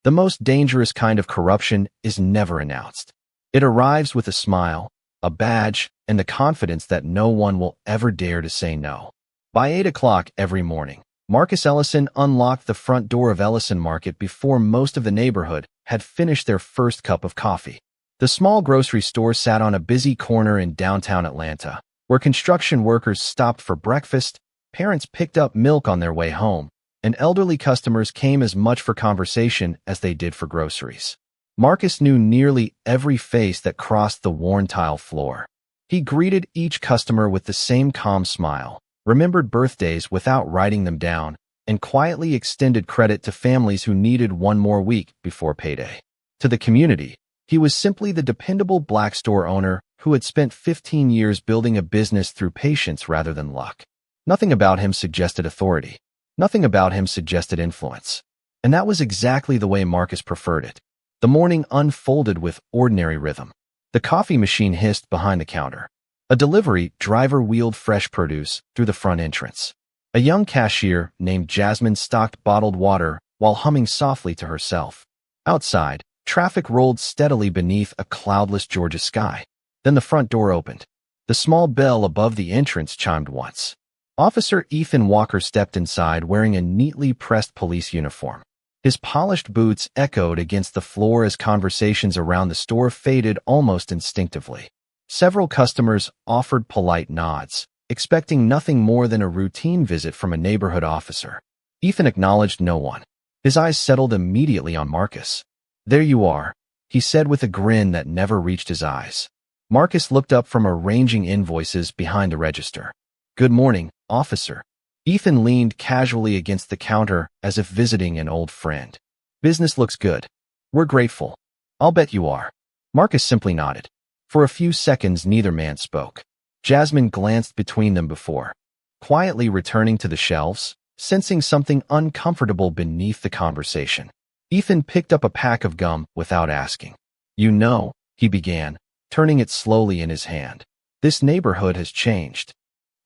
The most dangerous kind of corruption is never announced. It arrives with a smile, a badge, and the confidence that no one will ever dare to say no. By 8 o'clock every morning, Marcus Ellison unlocked the front door of Ellison Market before most of the neighborhood had finished their first cup of coffee. The small grocery store sat on a busy corner in downtown Atlanta, where construction workers stopped for breakfast, parents picked up milk on their way home, and elderly customers came as much for conversation as they did for groceries. Marcus knew nearly every face that crossed the worn tile floor. He greeted each customer with the same calm smile, remembered birthdays without writing them down, and quietly extended credit to families who needed one more week before payday. To the community, he was simply the dependable black store owner who had spent 15 years building a business through patience rather than luck. Nothing about him suggested authority. Nothing about him suggested influence. And that was exactly the way Marcus preferred it. The morning unfolded with ordinary rhythm. The coffee machine hissed behind the counter. A delivery driver wheeled fresh produce through the front entrance. A young cashier named Jasmine stocked bottled water while humming softly to herself. Outside, traffic rolled steadily beneath a cloudless Georgia sky. Then the front door opened. The small bell above the entrance chimed once. Officer Ethan Walker stepped inside wearing a neatly pressed police uniform. His polished boots echoed against the floor as conversations around the store faded almost instinctively. Several customers offered polite nods, expecting nothing more than a routine visit from a neighborhood officer. Ethan acknowledged no one. His eyes settled immediately on Marcus. "There you are," he said with a grin that never reached his eyes. Marcus looked up from arranging invoices behind the register. "Good morning, officer." Ethan leaned casually against the counter as if visiting an old friend. "Business looks good. We're grateful. I'll bet you are." Marcus simply nodded. For a few seconds, neither man spoke. Jasmine glanced between them before quietly returning to the shelves, sensing something uncomfortable beneath the conversation. Ethan picked up a pack of gum without asking. "You know," he began, turning it slowly in his hand. "This neighborhood has changed."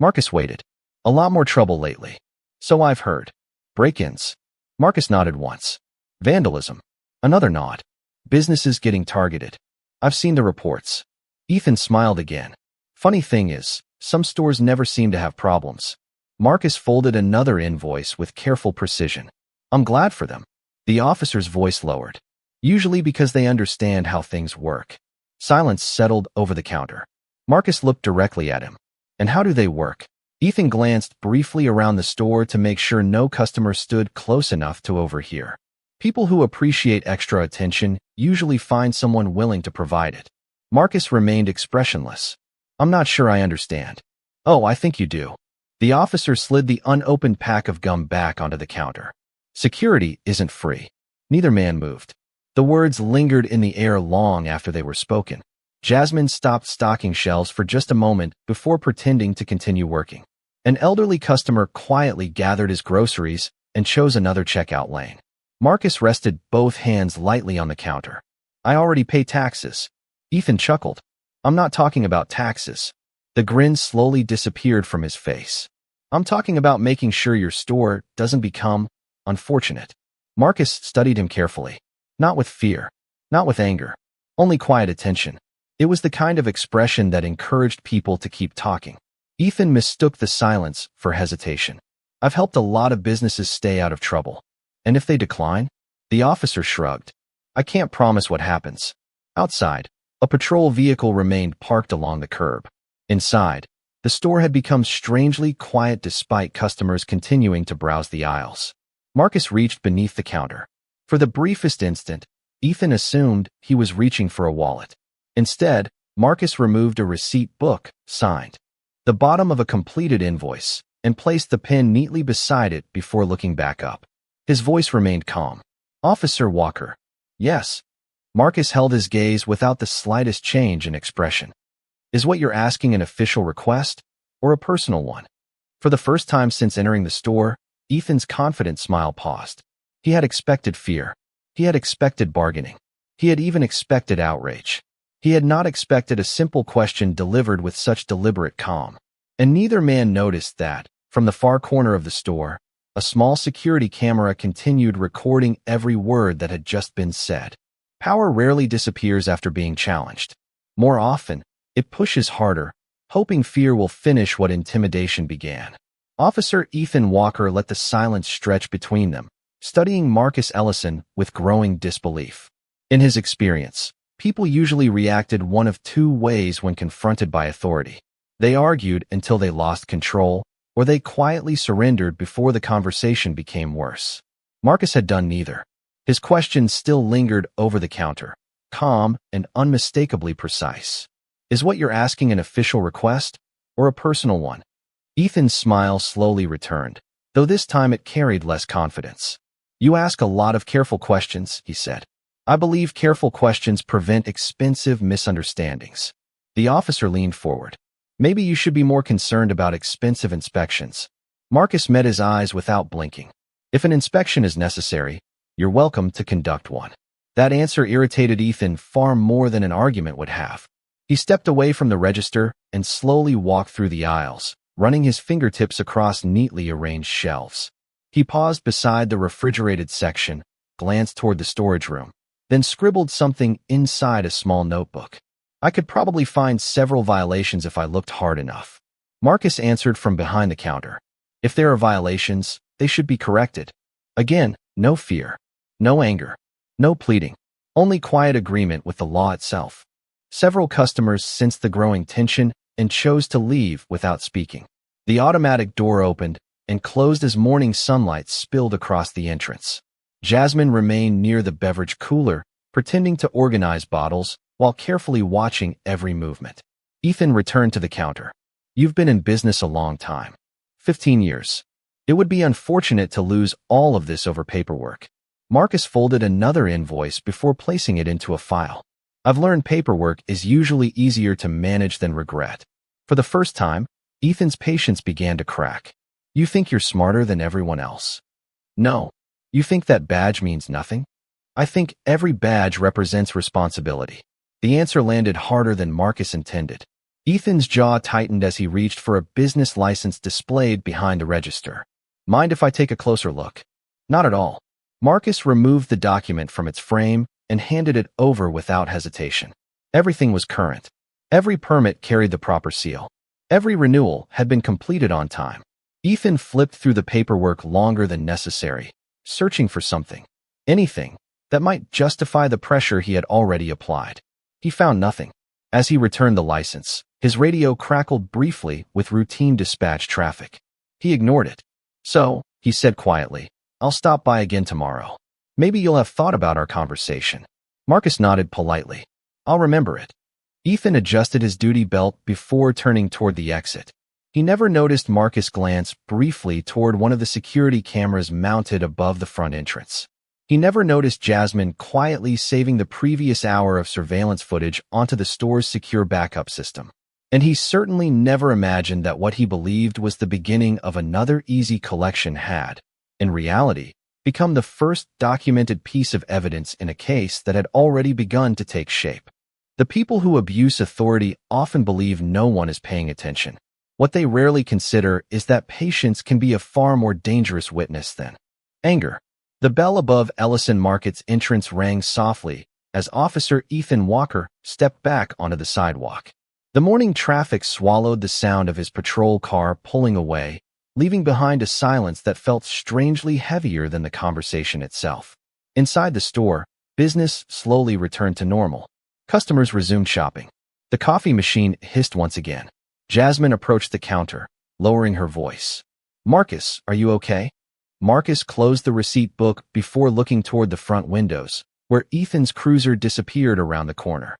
Marcus waited. "A lot more trouble lately." "So I've heard." "Break-ins." Marcus nodded once. "Vandalism." Another nod. "Businesses getting targeted." "I've seen the reports." Ethan smiled again. "Funny thing is, some stores never seem to have problems." Marcus folded another invoice with careful precision. "I'm glad for them." The officer's voice lowered. "Usually because they understand how things work." Silence settled over the counter. Marcus looked directly at him. "And how do they work?" Ethan glanced briefly around the store to make sure no customer stood close enough to overhear. People who appreciate extra attention usually find someone willing to provide it. Marcus remained expressionless. "I'm not sure I understand." "Oh, I think you do." The officer slid the unopened pack of gum back onto the counter. "Security isn't free." Neither man moved. The words lingered in the air long after they were spoken. Jasmine stopped stocking shelves for just a moment before pretending to continue working. An elderly customer quietly gathered his groceries and chose another checkout lane. Marcus rested both hands lightly on the counter. "I already pay taxes." Ethan chuckled. "I'm not talking about taxes." The grin slowly disappeared from his face. "I'm talking about making sure your store doesn't become unfortunate." Marcus studied him carefully. Not with fear, not with anger, only quiet attention. It was the kind of expression that encouraged people to keep talking. Ethan mistook the silence for hesitation. "I've helped a lot of businesses stay out of trouble. And if they decline?" The officer shrugged. "I can't promise what happens." Outside, a patrol vehicle remained parked along the curb. Inside, the store had become strangely quiet despite customers continuing to browse the aisles. Marcus reached beneath the counter. For the briefest instant, Ethan assumed he was reaching for a wallet. Instead, Marcus removed a receipt book, signed the bottom of a completed invoice, and placed the pen neatly beside it before looking back up. His voice remained calm. "Officer Walker." "Yes." Marcus held his gaze without the slightest change in expression. "Is what you're asking an official request or a personal one?" For the first time since entering the store, Ethan's confident smile paused. He had expected fear. He had expected bargaining. He had even expected outrage. He had not expected a simple question delivered with such deliberate calm. And neither man noticed that, from the far corner of the store, A small security camera continued recording every word that had just been said. Power rarely disappears after being challenged. More often, it pushes harder, hoping fear will finish what intimidation began. Officer Ethan Walker let the silence stretch between them, studying Marcus Ellison with growing disbelief. In his experience, people usually reacted one of two ways when confronted by authority. They argued until they lost control, or they quietly surrendered before the conversation became worse. Marcus had done neither. His questions still lingered over the counter, calm and unmistakably precise. Is what you're asking an official request, or a personal one? Ethan's smile slowly returned, though this time it carried less confidence. You ask a lot of careful questions, he said. I believe careful questions prevent expensive misunderstandings. The officer leaned forward. Maybe you should be more concerned about expensive inspections. Marcus met his eyes without blinking. If an inspection is necessary, you're welcome to conduct one. That answer irritated Ethan far more than an argument would have. He stepped away from the register and slowly walked through the aisles, running his fingertips across neatly arranged shelves. He paused beside the refrigerated section, glanced toward the storage room, then scribbled something inside a small notebook. I could probably find several violations if I looked hard enough. Marcus answered from behind the counter. If there are violations, they should be corrected. Again, no fear, no anger, no pleading, only quiet agreement with the law itself. Several customers sensed the growing tension and chose to leave without speaking. The automatic door opened and closed as morning sunlight spilled across the entrance. Jasmine remained near the beverage cooler, pretending to organize bottles while carefully watching every movement. Ethan returned to the counter. You've been in business a long time. 15 years. It would be unfortunate to lose all of this over paperwork. Marcus folded another invoice before placing it into a file. I've learned paperwork is usually easier to manage than regret. For the first time, Ethan's patience began to crack. You think you're smarter than everyone else? No. You think that badge means nothing? I think every badge represents responsibility. The answer landed harder than Marcus intended. Ethan's jaw tightened as he reached for a business license displayed behind the register. Mind if I take a closer look? Not at all. Marcus removed the document from its frame and handed it over without hesitation. Everything was current. Every permit carried the proper seal. Every renewal had been completed on time. Ethan flipped through the paperwork longer than necessary, searching for something, anything, that might justify the pressure he had already applied. He found nothing. As he returned the license, his radio crackled briefly with routine dispatch traffic. He ignored it. So, he said quietly, I'll stop by again tomorrow. Maybe you'll have thought about our conversation. Marcus nodded politely. I'll remember it. Ethan adjusted his duty belt before turning toward the exit. He never noticed Marcus glance briefly toward one of the security cameras mounted above the front entrance. He never noticed Jasmine quietly saving the previous hour of surveillance footage onto the store's secure backup system. And he certainly never imagined that what he believed was the beginning of another easy collection had, in reality, become the first documented piece of evidence in a case that had already begun to take shape. The people who abuse authority often believe no one is paying attention. What they rarely consider is that patience can be a far more dangerous witness than anger. The bell above Ellison Market's entrance rang softly as Officer Ethan Walker stepped back onto the sidewalk. The morning traffic swallowed the sound of his patrol car pulling away, leaving behind a silence that felt strangely heavier than the conversation itself. Inside the store, business slowly returned to normal. Customers resumed shopping. The coffee machine hissed once again. Jasmine approached the counter, lowering her voice. Marcus, are you okay? Marcus closed the receipt book before looking toward the front windows, where Ethan's cruiser disappeared around the corner.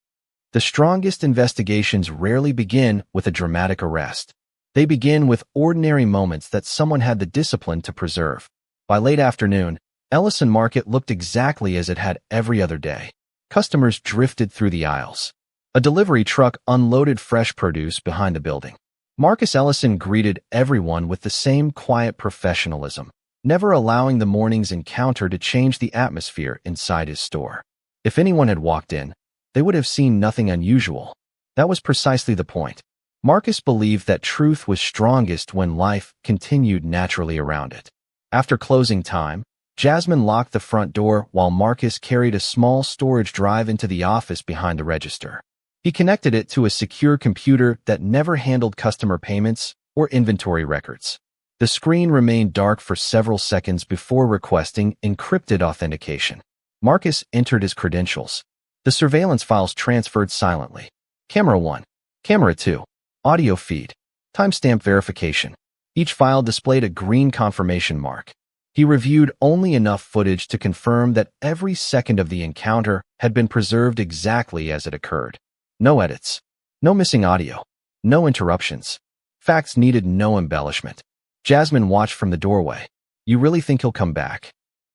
The strongest investigations rarely begin with a dramatic arrest. They begin with ordinary moments that someone had the discipline to preserve. By late afternoon, Ellison Market looked exactly as it had every other day. Customers drifted through the aisles. A delivery truck unloaded fresh produce behind the building. Marcus Ellison greeted everyone with the same quiet professionalism, never allowing the morning's encounter to change the atmosphere inside his store. If anyone had walked in, they would have seen nothing unusual. That was precisely the point. Marcus believed that truth was strongest when life continued naturally around it. After closing time, Jasmine locked the front door while Marcus carried a small storage drive into the office behind the register. He connected it to a secure computer that never handled customer payments or inventory records. The screen remained dark for several seconds before requesting encrypted authentication. Marcus entered his credentials. The surveillance files transferred silently. Camera 1. Camera 2. Audio feed. Timestamp verification. Each file displayed a green confirmation mark. He reviewed only enough footage to confirm that every second of the encounter had been preserved exactly as it occurred. No edits. No missing audio. No interruptions. Facts needed no embellishment. Jasmine watched from the doorway. You really think he'll come back?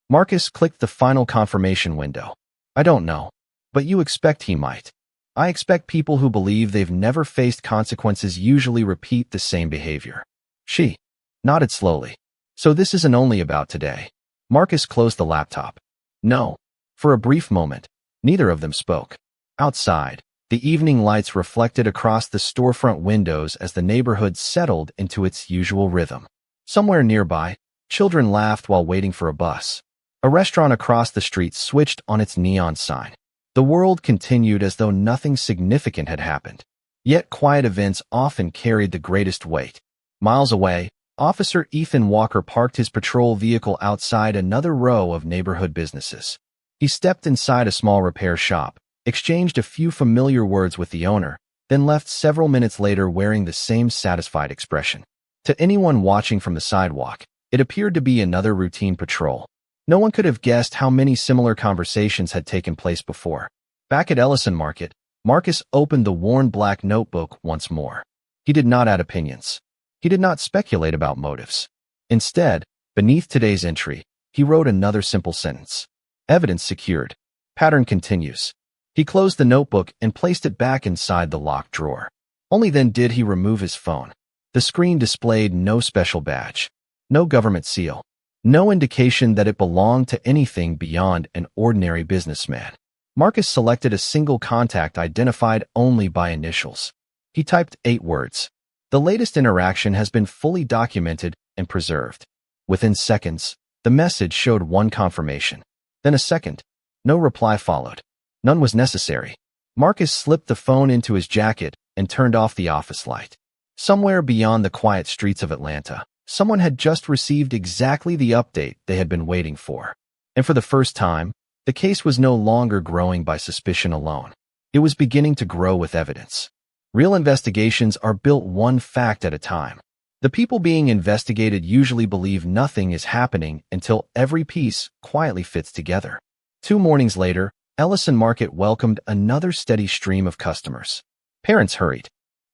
Marcus clicked the final confirmation window. I don't know, but you expect he might. I expect people who believe they've never faced consequences usually repeat the same behavior. She nodded slowly. So this isn't only about today. Marcus closed the laptop. No. For a brief moment, neither of them spoke. Outside, the evening lights reflected across the storefront windows as the neighborhood settled into its usual rhythm. Somewhere nearby, children laughed while waiting for a bus. A restaurant across the street switched on its neon sign. The world continued as though nothing significant had happened. Yet quiet events often carried the greatest weight. Miles away, Officer Ethan Walker parked his patrol vehicle outside another row of neighborhood businesses. He stepped inside a small repair shop, exchanged a few familiar words with the owner, then left several minutes later wearing the same satisfied expression. To anyone watching from the sidewalk, it appeared to be another routine patrol. No one could have guessed how many similar conversations had taken place before. Back at Ellison Market, Marcus opened the worn black notebook once more. He did not add opinions. He did not speculate about motives. Instead, beneath today's entry, he wrote another simple sentence. Evidence secured. Pattern continues. He closed the notebook and placed it back inside the locked drawer. Only then did he remove his phone. The screen displayed no special badge, no government seal, no indication that it belonged to anything beyond an ordinary businessman. Marcus selected a single contact identified only by initials. He typed 8 words. The latest interaction has been fully documented and preserved. Within seconds, the message showed one confirmation. Then a second. No reply followed. None was necessary. Marcus slipped the phone into his jacket and turned off the office light. Somewhere beyond the quiet streets of Atlanta, someone had just received exactly the update they had been waiting for. And for the first time, the case was no longer growing by suspicion alone. It was beginning to grow with evidence. Real investigations are built one fact at a time. The people being investigated usually believe nothing is happening until every piece quietly fits together. 2 mornings later, Ellison Market welcomed another steady stream of customers. Parents hurried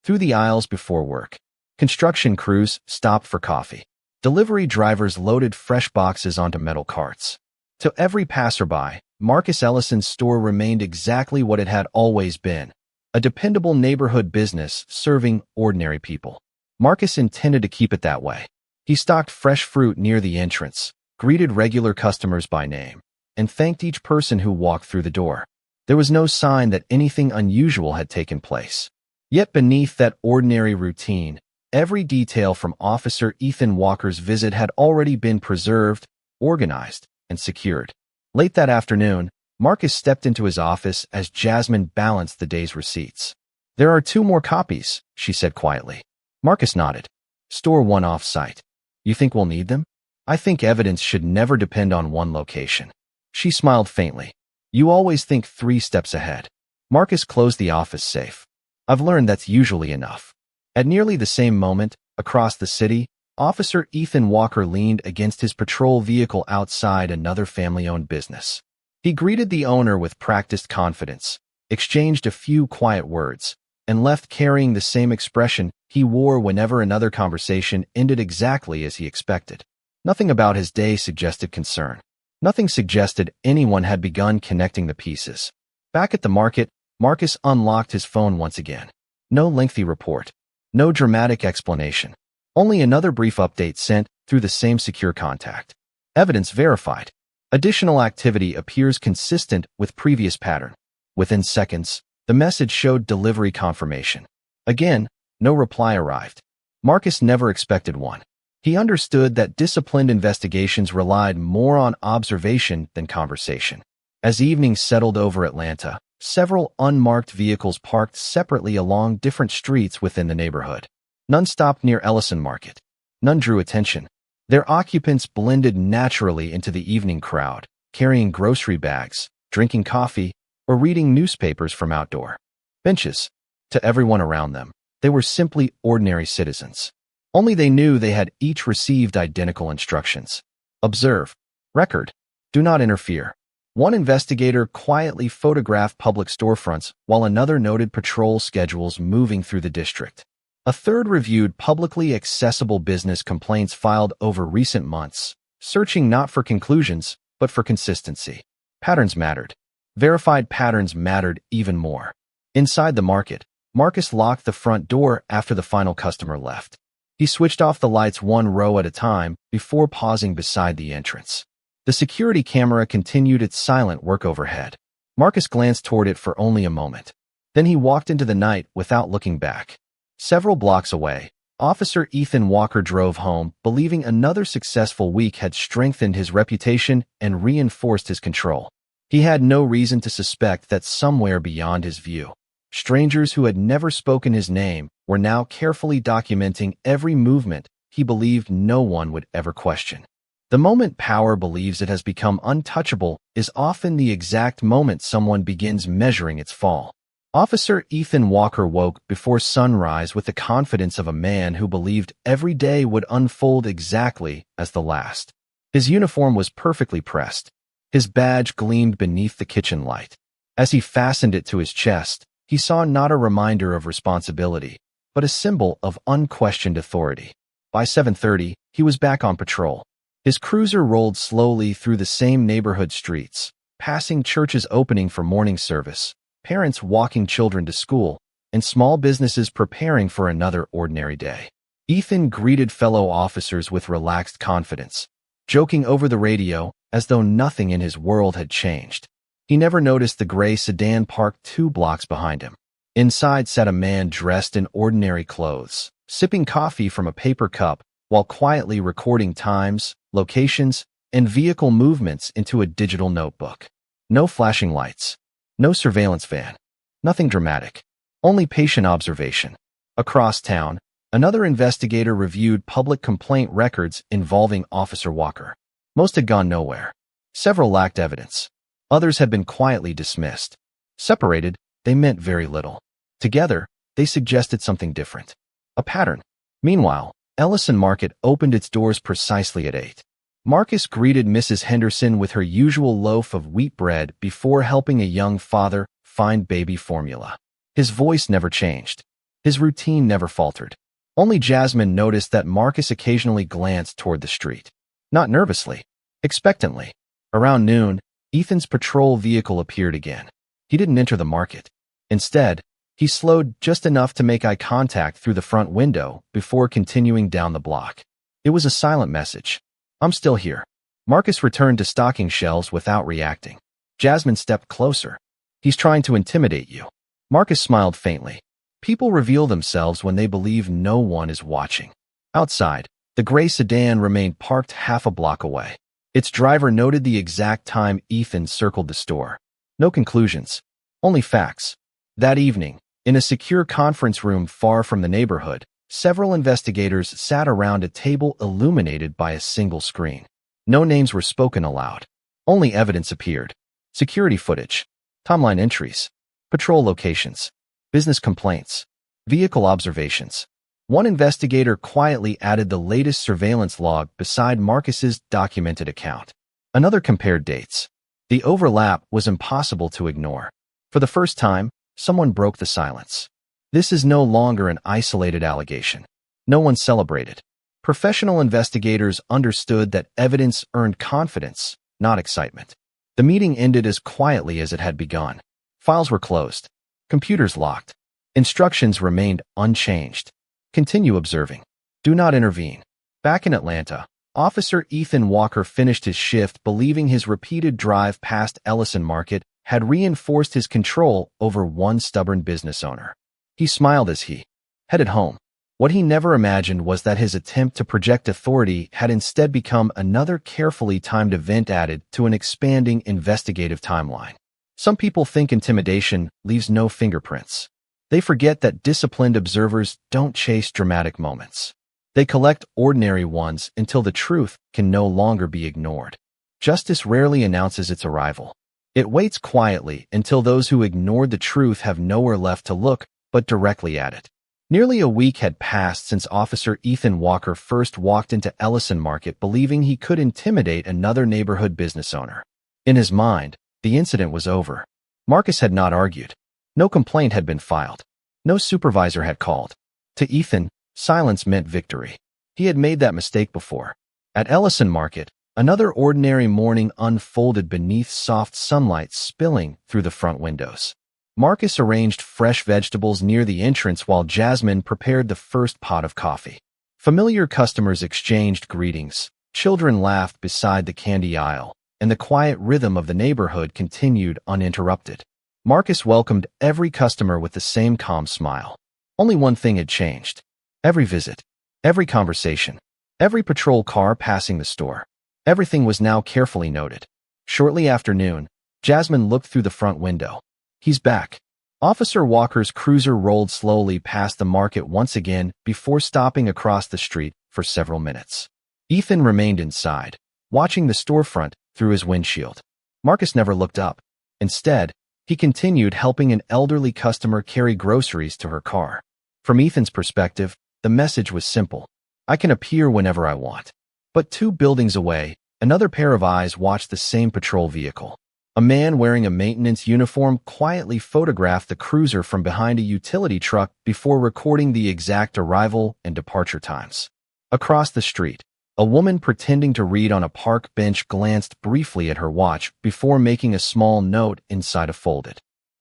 through the aisles before work. Construction crews stopped for coffee. Delivery drivers loaded fresh boxes onto metal carts. To every passerby, Marcus Ellison's store remained exactly what it had always been. A dependable neighborhood business serving ordinary people. Marcus intended to keep it that way. He stocked fresh fruit near the entrance, greeted regular customers by name, and thanked each person who walked through the door. There was no sign that anything unusual had taken place. Yet beneath that ordinary routine, every detail from Officer Ethan Walker's visit had already been preserved, organized, and secured. Late that afternoon, Marcus stepped into his office as Jasmine balanced the day's receipts. There are 2 more copies, she said quietly. Marcus nodded. Store one off-site. You think we'll need them? I think evidence should never depend on one location. She smiled faintly. You always think 3 steps ahead. Marcus closed the office safe. I've learned that's usually enough. At nearly the same moment, across the city, Officer Ethan Walker leaned against his patrol vehicle outside another family-owned business. He greeted the owner with practiced confidence, exchanged a few quiet words, and left carrying the same expression he wore whenever another conversation ended exactly as he expected. Nothing about his day suggested concern. Nothing suggested anyone had begun connecting the pieces. Back at the market, Marcus unlocked his phone once again. No lengthy report. No dramatic explanation. Only another brief update sent through the same secure contact. Evidence verified. Additional activity appears consistent with previous pattern. Within seconds, the message showed delivery confirmation. Again, no reply arrived. Marcus never expected one. He understood that disciplined investigations relied more on observation than conversation. As evening settled over Atlanta, several unmarked vehicles parked separately along different streets within the neighborhood. None stopped near Ellison Market. None drew attention. Their occupants blended naturally into the evening crowd, carrying grocery bags, drinking coffee, or reading newspapers from outdoor benches. To everyone around them, they were simply ordinary citizens. Only they knew they had each received identical instructions. Observe. Record. Do not interfere. One investigator quietly photographed public storefronts while another noted patrol schedules moving through the district. A third reviewed publicly accessible business complaints filed over recent months, searching not for conclusions, but for consistency. Patterns mattered. Verified patterns mattered even more. Inside the market, Marcus locked the front door after the final customer left. He switched off the lights one row at a time before pausing beside the entrance. The security camera continued its silent work overhead. Marcus glanced toward it for only a moment. Then he walked into the night without looking back. Several blocks away, Officer Ethan Walker drove home, believing another successful week had strengthened his reputation and reinforced his control. He had no reason to suspect that somewhere beyond his view, strangers who had never spoken his name were now carefully documenting every movement he believed no one would ever question. The moment power believes it has become untouchable is often the exact moment someone begins measuring its fall. Officer Ethan Walker woke before sunrise with the confidence of a man who believed every day would unfold exactly as the last. His uniform was perfectly pressed. His badge gleamed beneath the kitchen light. As he fastened it to his chest, he saw not a reminder of responsibility, but a symbol of unquestioned authority. By 7:30, he was back on patrol. His cruiser rolled slowly through the same neighborhood streets, passing churches opening for morning service, parents walking children to school, and small businesses preparing for another ordinary day. Ethan greeted fellow officers with relaxed confidence, joking over the radio as though nothing in his world had changed. He never noticed the gray sedan parked 2 blocks behind him. Inside sat a man dressed in ordinary clothes, sipping coffee from a paper cup while quietly recording times, locations, and vehicle movements into a digital notebook. No flashing lights. No surveillance van. Nothing dramatic. Only patient observation. Across town, another investigator reviewed public complaint records involving Officer Walker. Most had gone nowhere. Several lacked evidence. Others had been quietly dismissed. Separated, they meant very little. Together, they suggested something different. A pattern. Meanwhile, Ellison Market opened its doors precisely at 8. Marcus greeted Mrs. Henderson with her usual loaf of wheat bread before helping a young father find baby formula. His voice never changed. His routine never faltered. Only Jasmine noticed that Marcus occasionally glanced toward the street. Not nervously, expectantly. Around noon, Ethan's patrol vehicle appeared again. He didn't enter the market. Instead, he slowed just enough to make eye contact through the front window before continuing down the block. It was a silent message. I'm still here. Marcus returned to stocking shelves without reacting. Jasmine stepped closer. He's trying to intimidate you. Marcus smiled faintly. People reveal themselves when they believe no one is watching. Outside, the gray sedan remained parked half a block away. Its driver noted the exact time Ethan circled the store. No conclusions, only facts. That evening, in a secure conference room far from the neighborhood, several investigators sat around a table illuminated by a single screen. No names were spoken aloud. Only evidence appeared. Security footage, timeline entries, patrol locations, business complaints, vehicle observations. One investigator quietly added the latest surveillance log beside Marcus's documented account. Another compared dates. The overlap was impossible to ignore. For the first time, someone broke the silence. This is no longer an isolated allegation. No one celebrated. Professional investigators understood that evidence earned confidence, not excitement. The meeting ended as quietly as it had begun. Files were closed. Computers locked. Instructions remained unchanged. Continue observing. Do not intervene. Back in Atlanta, Officer Ethan Walker finished his shift believing his repeated drive past Ellison Market had reinforced his control over one stubborn business owner. He smiled as he headed home. What he never imagined was that his attempt to project authority had instead become another carefully timed event added to an expanding investigative timeline. Some people think intimidation leaves no fingerprints. They forget that disciplined observers don't chase dramatic moments. They collect ordinary ones until the truth can no longer be ignored. Justice rarely announces its arrival. It waits quietly until those who ignored the truth have nowhere left to look but directly at it. Nearly a week had passed since Officer Ethan Walker first walked into Ellison Market believing he could intimidate another neighborhood business owner. In his mind, the incident was over. Marcus had not argued. No complaint had been filed. No supervisor had called. To Ethan, silence meant victory. He had made that mistake before. At Ellison Market, another ordinary morning unfolded beneath soft sunlight spilling through the front windows. Marcus arranged fresh vegetables near the entrance while Jasmine prepared the first pot of coffee. Familiar customers exchanged greetings, children laughed beside the candy aisle, and the quiet rhythm of the neighborhood continued uninterrupted. Marcus welcomed every customer with the same calm smile. Only one thing had changed. Every visit, every conversation, every patrol car passing the store. Everything was now carefully noted. Shortly after noon, Jasmine looked through the front window. He's back. Officer Walker's cruiser rolled slowly past the market once again before stopping across the street for several minutes. Ethan remained inside, watching the storefront through his windshield. Marcus never looked up. Instead, he continued helping an elderly customer carry groceries to her car. From Ethan's perspective, the message was simple. I can appear whenever I want. But 2 buildings away, another pair of eyes watched the same patrol vehicle. A man wearing a maintenance uniform quietly photographed the cruiser from behind a utility truck before recording the exact arrival and departure times. Across the street, a woman pretending to read on a park bench glanced briefly at her watch before making a small note inside a folded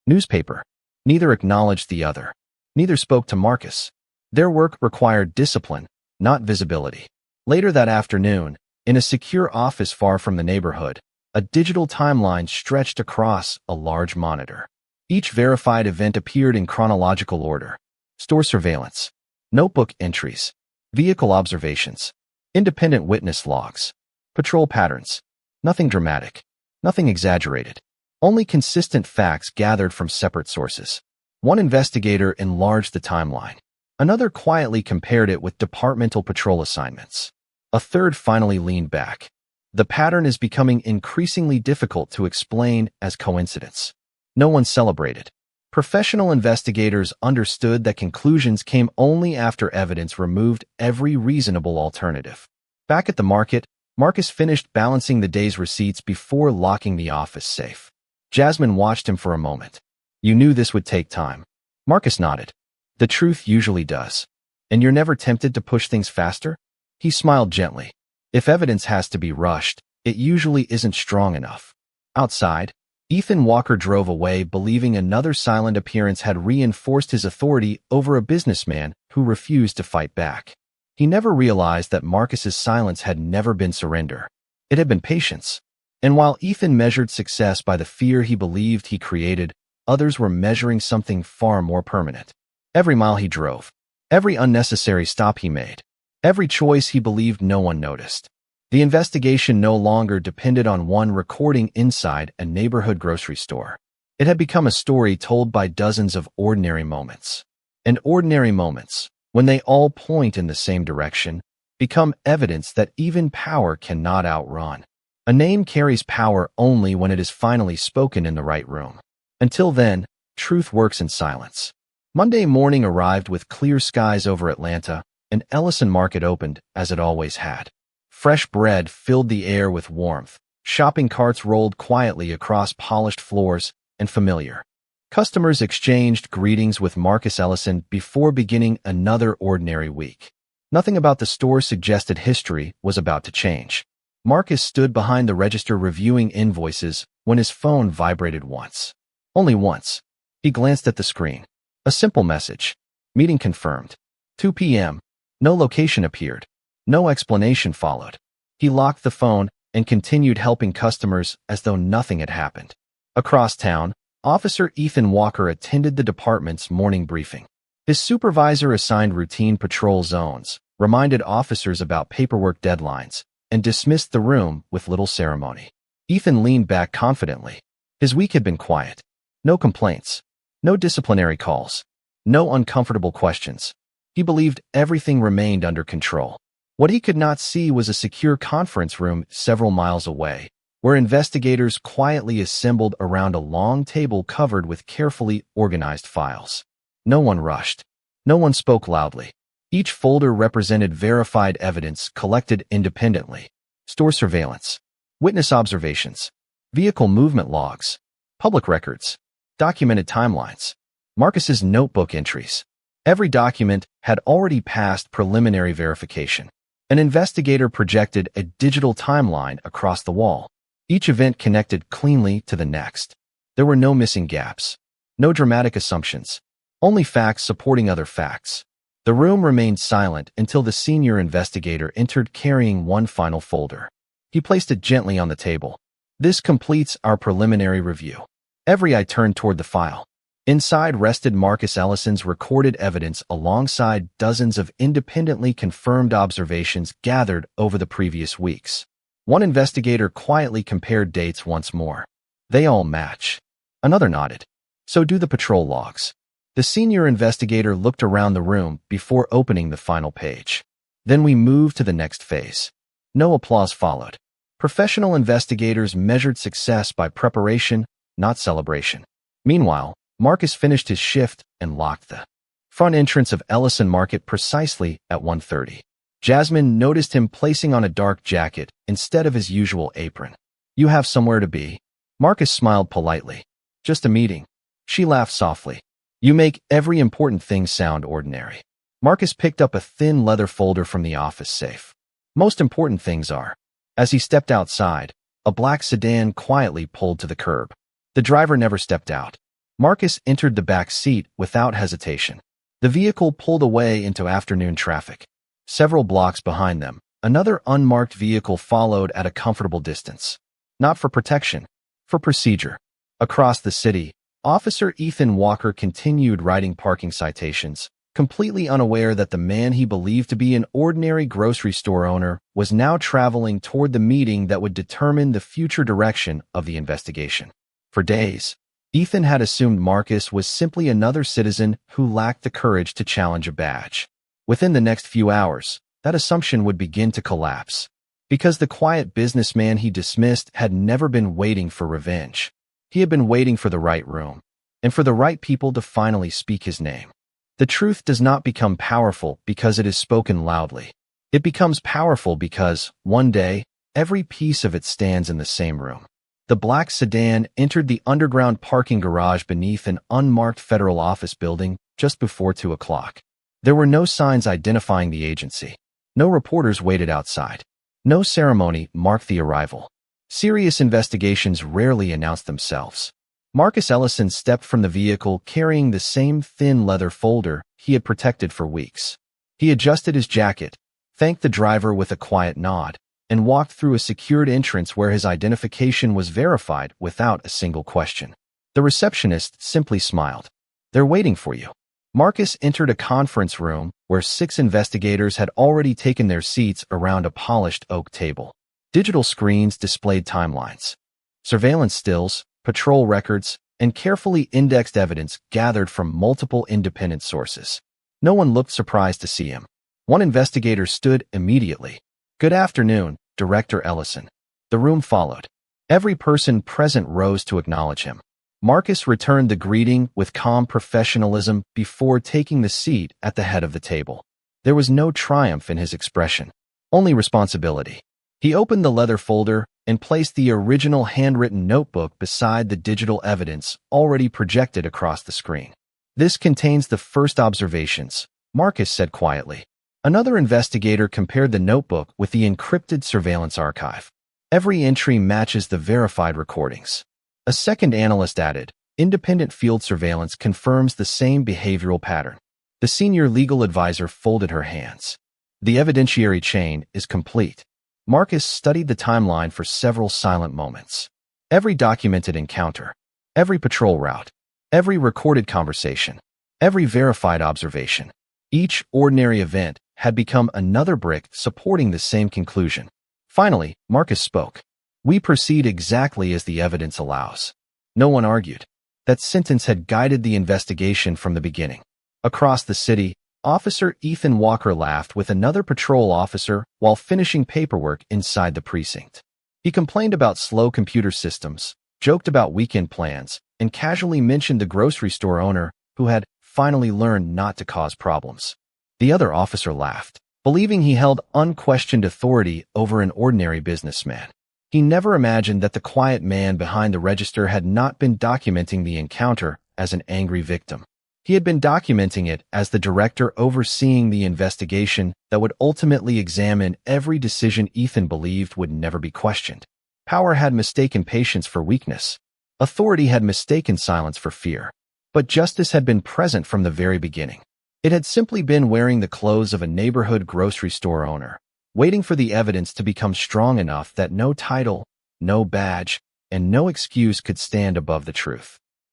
newspaper. Neither acknowledged the other. Neither spoke to Marcus. Their work required discipline, not visibility. Later that afternoon, in a secure office far from the neighborhood, a digital timeline stretched across a large monitor. Each verified event appeared in chronological order. Store surveillance, notebook entries, vehicle observations, independent witness logs, patrol patterns. Nothing dramatic, nothing exaggerated. Only consistent facts gathered from separate sources. One investigator enlarged the timeline. Another quietly compared it with departmental patrol assignments. A third finally leaned back. The pattern is becoming increasingly difficult to explain as coincidence. No one celebrated. Professional investigators understood that conclusions came only after evidence removed every reasonable alternative. Back at the market, Marcus finished balancing the day's receipts before locking the office safe. Jasmine watched him for a moment. You knew this would take time. Marcus nodded. The truth usually does. And you're never tempted to push things faster? He smiled gently. If evidence has to be rushed, it usually isn't strong enough. Outside, Ethan Walker drove away believing another silent appearance had reinforced his authority over a businessman who refused to fight back. He never realized that Marcus's silence had never been surrender. It had been patience. And while Ethan measured success by the fear he believed he created, others were measuring something far more permanent. Every mile he drove, every unnecessary stop he made, every choice he believed no one noticed. The investigation no longer depended on one recording inside a neighborhood grocery store. It had become a story told by dozens of ordinary moments. And ordinary moments, when they all point in the same direction, become evidence that even power cannot outrun. A name carries power only when it is finally spoken in the right room. Until then, truth works in silence. Monday morning arrived with clear skies over Atlanta, and Ellison Market opened as it always had. Fresh bread filled the air with warmth. Shopping carts rolled quietly across polished floors, and familiar customers exchanged greetings with Marcus Ellison before beginning another ordinary week. Nothing about the store suggested history was about to change. Marcus stood behind the register reviewing invoices when his phone vibrated once. Only once. He glanced at the screen. A simple message. Meeting confirmed. 2 p.m. No location appeared. No explanation followed. He locked the phone and continued helping customers as though nothing had happened. Across town, Officer Ethan Walker attended the department's morning briefing. His supervisor assigned routine patrol zones, reminded officers about paperwork deadlines, and dismissed the room with little ceremony. Ethan leaned back confidently. His week had been quiet. No complaints. No disciplinary calls. No uncomfortable questions. He believed everything remained under control. What he could not see was a secure conference room several miles away, where investigators quietly assembled around a long table covered with carefully organized files. No one rushed. No one spoke loudly. Each folder represented verified evidence collected independently. Store surveillance, witness observations, vehicle movement logs, public records, documented timelines, Marcus's notebook entries. Every document had already passed preliminary verification. An investigator projected a digital timeline across the wall. Each event connected cleanly to the next. There were no missing gaps, no dramatic assumptions, only facts supporting other facts. The room remained silent until the senior investigator entered carrying one final folder. He placed it gently on the table. This completes our preliminary review. Every eye turned toward the file. Inside rested Marcus Ellison's recorded evidence alongside dozens of independently confirmed observations gathered over the previous weeks. One investigator quietly compared dates once more. They all match. Another nodded. So do the patrol logs. The senior investigator looked around the room before opening the final page. Then we moved to the next phase. No applause followed. Professional investigators measured success by preparation, not celebration. Meanwhile, Marcus finished his shift and locked the front entrance of Ellison Market precisely at 1:30. Jasmine noticed him placing on a dark jacket instead of his usual apron. You have somewhere to be? Marcus smiled politely. Just a meeting. She laughed softly. You make every important thing sound ordinary. Marcus picked up a thin leather folder from the office safe. Most important things are. As he stepped outside, a black sedan quietly pulled to the curb. The driver never stepped out. Marcus entered the back seat without hesitation. The vehicle pulled away into afternoon traffic. Several blocks behind them, another unmarked vehicle followed at a comfortable distance. Not for protection, for procedure. Across the city, Officer Ethan Walker continued writing parking citations, completely unaware that the man he believed to be an ordinary grocery store owner was now traveling toward the meeting that would determine the future direction of the investigation. For days, Ethan had assumed Marcus was simply another citizen who lacked the courage to challenge a badge. Within the next few hours, that assumption would begin to collapse, because the quiet businessman he dismissed had never been waiting for revenge. He had been waiting for the right room, and for the right people to finally speak his name. The truth does not become powerful because it is spoken loudly. It becomes powerful because, one day, every piece of it stands in the same room. The black sedan entered the underground parking garage beneath an unmarked federal office building just before 2 o'clock. There were no signs identifying the agency. No reporters waited outside. No ceremony marked the arrival. Serious investigations rarely announced themselves. Marcus Ellison stepped from the vehicle carrying the same thin leather folder he had protected for weeks. He adjusted his jacket, thanked the driver with a quiet nod, and walked through a secured entrance where his identification was verified without a single question. The receptionist simply smiled. They're waiting for you. Marcus entered a conference room where 6 investigators had already taken their seats around a polished oak table. Digital screens displayed timelines, surveillance stills, patrol records, and carefully indexed evidence gathered from multiple independent sources. No one looked surprised to see him. One investigator stood immediately. Good afternoon, Director Ellison. The room followed. Every person present rose to acknowledge him. Marcus returned the greeting with calm professionalism before taking the seat at the head of the table. There was no triumph in his expression, only responsibility. He opened the leather folder and placed the original handwritten notebook beside the digital evidence already projected across the screen. This contains the first observations, Marcus said quietly. Another investigator compared the notebook with the encrypted surveillance archive. Every entry matches the verified recordings. A second analyst added, independent field surveillance confirms the same behavioral pattern. The senior legal advisor folded her hands. The evidentiary chain is complete. Marcus studied the timeline for several silent moments. Every documented encounter, every patrol route, every recorded conversation, every verified observation, each ordinary event had become another brick supporting the same conclusion. Finally, Marcus spoke. We proceed exactly as the evidence allows. No one argued. That sentence had guided the investigation from the beginning. Across the city, Officer Ethan Walker laughed with another patrol officer while finishing paperwork inside the precinct. He complained about slow computer systems, joked about weekend plans, and casually mentioned the grocery store owner who had finally learned not to cause problems. The other officer laughed, believing he held unquestioned authority over an ordinary businessman. He never imagined that the quiet man behind the register had not been documenting the encounter as an angry victim. He had been documenting it as the director overseeing the investigation that would ultimately examine every decision Ethan believed would never be questioned. Power had mistaken patience for weakness. Authority had mistaken silence for fear. But justice had been present from the very beginning. It had simply been wearing the clothes of a neighborhood grocery store owner, waiting for the evidence to become strong enough that no title, no badge, and no excuse could stand above the truth.